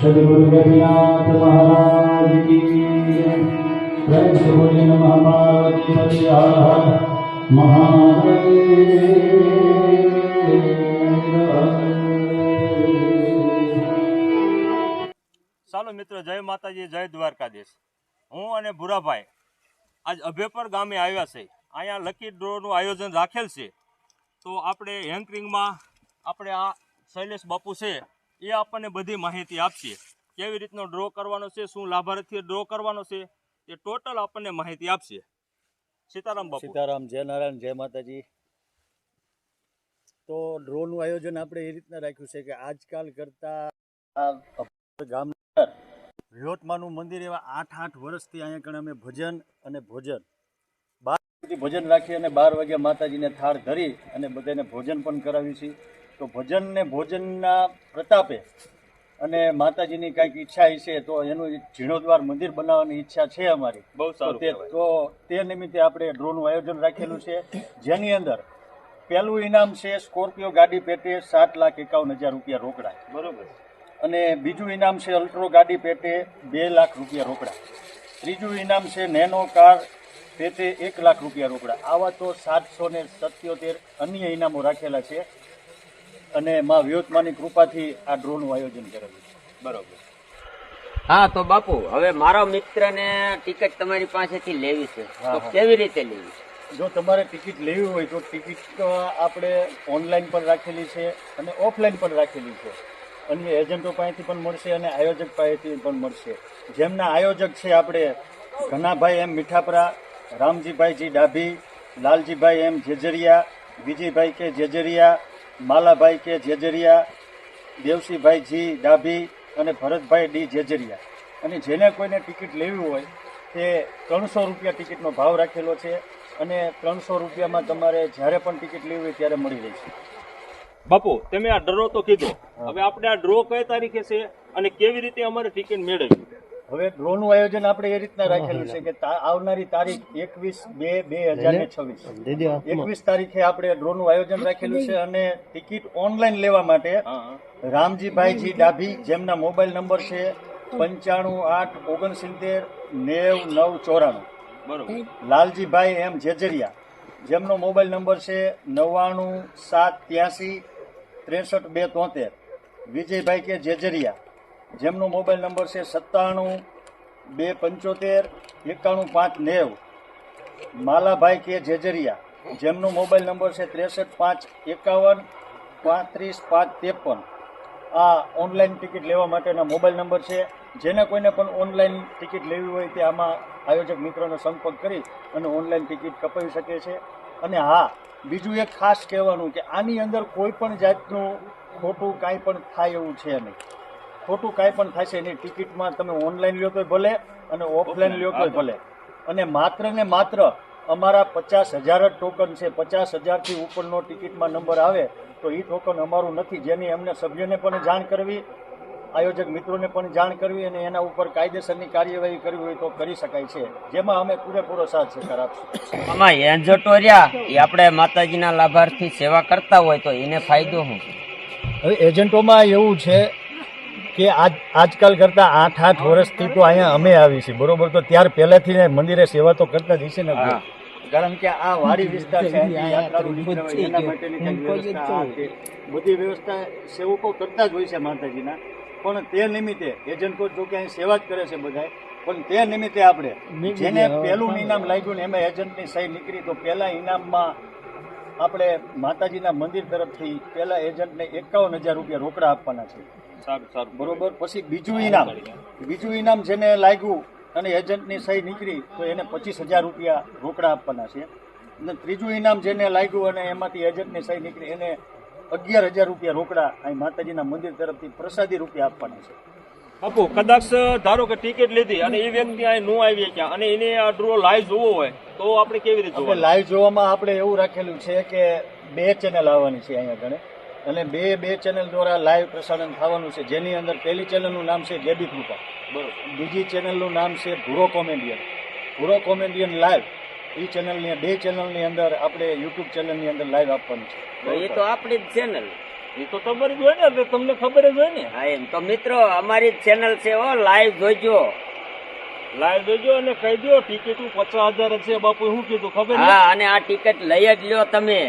सद्गुरु रघुनाथ महाराज की जय। जय शिवजी नमः पार्वती पति हर महादेव। ચાલો મિત્રો, જય માતાજી, જય દ્વારકાધીશ. હું અને ભૂરાભાઈ આજ અભેપર ગામે આવ્યા છે. અહીંયા લકી ડ્રોનું આયોજન રાખેલ છે. તો આપણે હેન્કરિંગમાં આપણે આ શૈલેષ બાપુ છે, એ આપણને બધી માહિતી આપશે. કેવી રીતનો ડ્રો કરવાનો છે, શું લાભાર્થી ડ્રો કરવાનો છે, તે ટોટલ આપણને માહિતી આપશે. સીતારામ બાપુ. સીતારામ, જય નારાયણ, જય માતાજી. તો ડ્રોનું આયોજન આપણે એ રીતના રાખ્યું છે કે આજકાલ કરતાં ગામ વિહોતમાનું મંદિર એવા 8 વર્ષથી અહીંયા કણે અમે ભજન અને ભોજન 12 ભજન રાખી અને 12 વાગ્યા માતાજીને થાળ ધરી અને બધાને ભોજન પણ કરાવી છે. તો ભજન ને ભોજનના પ્રતાપે અને માતાજીની કાંઈક ઈચ્છા છે તો એનું જીર્ણોદ્વાર મંદિર બનાવવાની ઈચ્છા છે અમારી. બહુ સારું. તો તે નિમિત્તે આપણે ડ્રોનું આયોજન રાખેલું છે, જેની અંદર પહેલું ઇનામ છે સ્કોર્પિયો ગાડી પેટે 7,51,000 રૂપિયા રોકડા. બરોબર. અને બીજું ઇનામ છે અલ્ટ્રો ગાડી પેટે 2 લાખ રૂપિયા રોકડા. ત્રીજું ઇનામ છે નેનો કાર પેટે 1 લાખ રૂપિયા રોકડા. આવા તો 777 અન્ય ઇનામો રાખેલા છે અને માં વિહોતમાની કૃપાથી આ ડ્રોનું આયોજન કરેલું છે. બરોબર. હા, તો બાપુ હવે મારા મિત્રને ટિકિટ તમારી પાસેથી લેવી છે, તો કેવી રીતે લેવી? જો તમારે ટિકિટ લેવી હોય તો ટિકિટ આપણે ઓનલાઈન પણ રાખેલી છે અને ઓફલાઈન પણ રાખેલી છે. અન્ય એજન્ટો પાસેથી પણ મળશે અને આયોજક પાસેથી પણ મળશે. જેમના આયોજક છે આપણે ઘનાભાઈ એમ મીઠાપરા, રામજીભાઈ જી ડાભી, લાલજીભાઈ એમ જેજરિયા, વિજયભાઈ કે જેજરિયા, માલાભાઈ કે જેજરિયા, દેવસીભાઈ જી ડાભી અને ભરતભાઈ ડી જેજરિયા. અને જેને કોઈને ટિકિટ લેવી હોય તે 300 રૂપિયા ટિકિટનો ભાવ રાખેલો છે અને 300 રૂપિયામાં તમારે જ્યારે પણ ટિકિટ લેવી હોય ત્યારે મળી રહેશે. બાપુ, તમે આ ડ્રો તો કીધો, હવે આપણે આ ડ્રો કઈ તારીખે છે અને કેવી રીતે અમારે ટિકિટ મેળવવી? હવે ડ્રોનું આયોજન આપણે એ રીતના રાખેલું છે કે આવનારી તારીખ 21/2/2026 21 તારીખે આપણે ડ્રોનું આયોજન રાખેલું છે અને ટિકિટ ઓનલાઈન લેવા માટે રામજીભાઈજી ડાભી, જેમના મોબાઈલ નંબર છે 9586699094, બરોબર. લાલજીભાઈ એમ જેજરિયા, જેમનો મોબાઈલ નંબર છે 9978363273, વિજયભાઈ કે જેજરિયા, જેમનો મોબાઈલ નંબર છે 9725519590, માલાભાઈ કે જેજરિયા, જેમનો મોબાઈલ નંબર છે 6351513553. આ ઓનલાઈન ટિકિટ લેવા માટેના મોબાઈલ નંબર છે. જેને કોઈને પણ ઓનલાઈન ટિકિટ લેવી હોય તે આમાં આયોજક મિત્રોનો સંપર્ક કરી અને ઓનલાઈન ટિકિટ કપાવી શકે છે. અને હા, બીજું એક ખાસ કહેવાનું કે આની અંદર કોઈ પણ જાતનું ખોટું કાંઈ પણ થાય એવું છે નહીં. ખોટું કાંઈ પણ થશે નહીં. ટિકિટમાં તમે ઓનલાઈન લ્યો તોય ભલે અને ઓફલાઈન લ્યો તોય ભલે. અને માત્ર ને માત્ર અમારા 50,000 જ ટોકન છે. 50,000થી ઉપરનો ટિકિટમાં નંબર આવે તો એ ટોકન અમારું નથી, જેની અમને સભ્યોને પણ જાણ કરવી, આયોજક મિત્રોને પણ જાણ કરવી અને એના ઉપર કાયદેસરની કાર્યવાહી કરવી હોય તો કરી શકાય છે, જેમાં અમે પૂરેપૂરો સાથ સહકાર આપશું. આમાં એજન્ટો રહ્યા એ આપણે માતાજીના લાભાર્થી સેવા કરતા હોય તો એને ફાયદો શું? હવે એજન્ટોમાં એવું છે કે આજકાલ કરતાં 8 વર્ષથી તો અહીંયા અમે આવી છીએ, બરોબર. તો ત્યાર પહેલાથી મંદિરે સેવા તો કરતા જ હશે ને, કારણ કે આ વાડી વિસ્તાર છે, એના માટેની વ્યવસ્થા છે, બધી વ્યવસ્થા સેવકો કરતા જ હોય છે માતાજીના. પણ તે નિમિત્તે એજન્ટો જો કે અહીં સેવા જ કરે છે બધાય, પણ તે નિમિત્તે આપણે જેને પહેલું ઇનામ લાગ્યું ને એમાં એજન્ટની સહી નીકળી, તો પહેલા ઇનામમાં આપણે માતાજીના મંદિર તરફથી પહેલા એજન્ટને 51,000 રૂપિયા રોકડા આપવાના છે. સારું, બરોબર. પછી બીજું ઇનામ જેને લાગ્યું અને એજન્ટની સહી નીકળી તો એને 25,000 રૂપિયા રોકડા આપવાના છે. અને ત્રીજું ઇનામ જેને લાગ્યું અને એમાંથી એજન્ટની સહી નીકળી એને 11,000 રૂપિયા રોકડા અહીં માતાજીના મંદિર તરફથી પ્રસાદી રૂપિયા આપવાના છે. બાપુ, કદાચ ધારો કે ટિકિટ લીધી અને એ વ્યક્તિ અહીં ન આવી ક્યાં અને એને આ ડ્રો લાઈવ જોવો હોય તો આપણે કેવી રીતે જોવું? લાઈવ જોવામાં આપણે એવું રાખેલું છે કે 2 ચેનલ આવવાની છે અહીંયા આગળ અને બે ચેનલ દ્વારા લાઈવ પ્રસારણ થવાનું છે, જેની અંદર પહેલી ચેનલનું નામ છે જેબી કૃપા, બરોબર. બીજી ચેનલનું નામ છે ભૂરો કોમેડિયન લાઈવ. એ ચેનલની 2 ચેનલની અંદર આપણે યુટ્યુબ ચેનલની અંદર લાઈવ આપવાનું છે. એ તો આપણી જ ચેનલ. એ તો તમારી જ હોય ને, એટલે તમને ખબર જ હોય ને. હા એમ તો મિત્રો અમારી ચેનલ છે હો, લાઈવ જોઈજો. લાઈવ જોજો અને કહી દો ટિકિટ 50,000 છે. બાપુ શું કીધું ખબર છે? હા, અને આ ટિકિટ લઈ જ લ્યો તમે.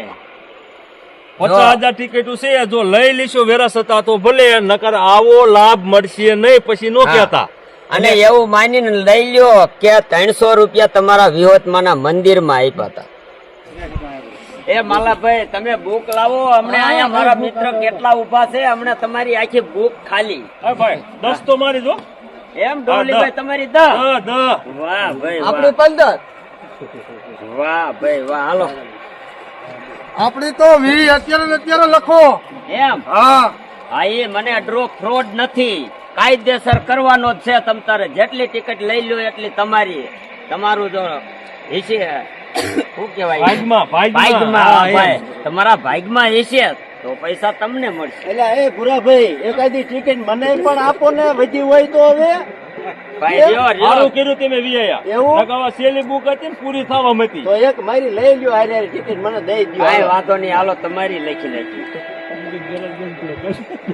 50,000 ટિકિટો છે. જો લઈ લીશો વેરાસતા તો ભલે, નકર આવો લાભ મળશે નહીં પછી નો કહેતા. અને એવું માનીને લઈ લ્યો કે 300 રૂપિયા તમારા વિહોતમાના મંદિરમાં આપ્યા હતા. એ માલાભાઈ તમે બુક લાવો. હમણાં અહીંયા મારા મિત્ર કેટલા ઉભા છે, હમણાં તમારી આખી બુક ખાલી. હા ભાઈ 10 તો મારી જો. એમ ડોલીભાઈ તમારી 10. 10. વાહ ભાઈ આપણી 15. વાહ ભાઈ વાહ. હાલો આપણી તો 20 અત્યારે લખો. એમ હા હા, એ મને ડ્રો ફ્રોડ નથી, કાયદેસર કરવાનો જ છે. તમ તારે જેટલી ટિકિટ લઈ લો એટલી તમારી. તમારું જો હિસે શું કેવાય ભાગમાં ભાઈ, તમારા ભાગમાં હિસે તો પૈસા તમને મળશે. એટલે એ ભુરાભાઈ એકાદી ટિકિટ મને પણ આપો ને, વધી હોય તો. હવે ભાઈ રહ્યો સારું કર્યું તમે વિયા. એવું? નકર સેલી બુક હતી ને પૂરી થવા મતી. તો એક મારી લઈ લ્યો, હારે ટિકિટ મને દઈ દો. ભાઈ વાંધો નહીં, હાલો તમારી લખી નાખી.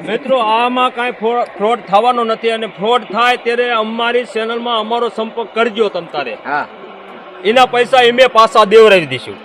મિત્રો આમાં કાંઈ ફ્રોડ થવાનો નથી, અને ફ્રોડ થાય ત્યારે અમારી ચેનલમાં અમારો સંપર્ક કરજો તમ તારે. હા એના પૈસા એમે પાછા દેવરાવી દઈશું.